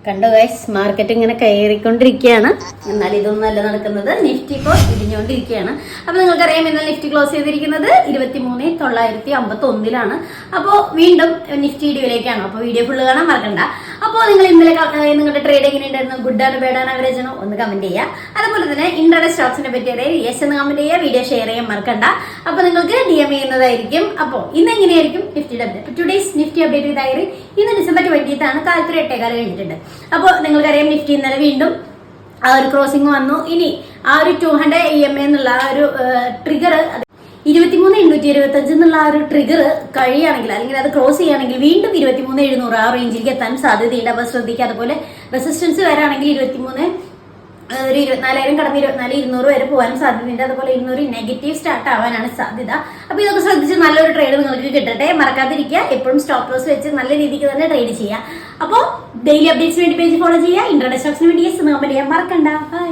കണ്ടോ guys, market ഇങ്ങനെ കയറിക്കൊണ്ടിരിക്കുകയാണ്. എന്നാൽ ഇതൊന്നല്ല നടക്കുന്നത്. നിഫ്റ്റി ഇപ്പോൾ ഇടിഞ്ഞുകൊണ്ടിരിക്കുകയാണ്. അപ്പൊ നിങ്ങൾക്കറിയാം, ഇന്നലെ നിഫ്റ്റി ക്ലോസ് ചെയ്തിരിക്കുന്നത് 23,951 അപ്പോൾ വീണ്ടും നിഫ്റ്റി ഇടിവിലേക്കാണ്. അപ്പോൾ വീഡിയോ ഫുള്ള് കാണാൻ മറക്കണ്ട. അപ്പോൾ നിങ്ങൾ ഇന്നലെ നിങ്ങളുടെ ട്രേഡ് എങ്ങനെ ഉണ്ടായിരുന്നു? ഗുഡ് ആണ്, ബാഡ് ആണ്, ആവറേജ് ആണോ? ഒന്ന് കമന്റ് ചെയ്യുക. അതുപോലെ തന്നെ ഇൻട്രാഡേ സ്റ്റോക്സിനെ പറ്റി അറിയാം, യെസ് എന്ന് കമന്റ് ചെയ്യുക. വീഡിയോ ഷെയർ ചെയ്യാൻ മറക്കണ്ട. അപ്പൊ നിങ്ങൾക്ക് DM ചെയ്യുന്നതായിരിക്കും. അപ്പോൾ ഇന്ന് എങ്ങനെയായിരിക്കും നിഫ്റ്റിയുടെ update? Today's Nifty update diary ഇന്ന് December 20 കാലത്ത് 8:15 കഴിഞ്ഞിട്ടുണ്ട്. അപ്പോൾ നിങ്ങൾക്കറിയാം, നിഫ്റ്റി ഇന്നലെ വീണ്ടും ആ ഒരു ക്രോസിംഗ് വന്നു. ഇനി ആ ഒരു 200 EMA എന്നുള്ള ആ ഒരു ട്രിഗർ 23,825 എന്നുള്ള ആ ഒരു ട്രിഗർ കഴിയുകയാണെങ്കിൽ, അല്ലെങ്കിൽ അത് ക്രോസ് ചെയ്യുകയാണെങ്കിൽ വീണ്ടും 23,700 ആ റേഞ്ചിലേക്ക് എത്താൻ സാധ്യതയുണ്ട്. അപ്പോൾ ശ്രദ്ധിക്കുക. അതുപോലെ റെസിസ്റ്റൻസ് വരാണെങ്കിൽ 24,000 കടന്ന് 24,200 വരെ പോകാനും സാധ്യതയുണ്ട്. അതുപോലെ 200 നെഗറ്റീവ് സ്റ്റാർട്ട് ആവാനാണ് സാധ്യത. അപ്പൊ ഇതൊക്കെ ശ്രദ്ധിച്ച് നല്ലൊരു ട്രേഡ് നിങ്ങൾക്ക് കിട്ടട്ടെ. മറക്കാതിരിക്കുക. എപ്പോഴും സ്റ്റോപ്പ് ലോസ് വെച്ച് നല്ല രീതിക്ക് തന്നെ ട്രേഡ് ചെയ്യുക. അപ്പോൾ ഡെയിലി അപ്ഡേറ്റ്സിന് വേണ്ടി പേജ് ഫോളോ ചെയ്യുക. ഇൻട്രാഡേ സ്റ്റോക്സിന് വേണ്ടി യെസ് എന്ന് കമന്റ് ചെയ്യാൻ മറക്കണ്ട. ബൈ.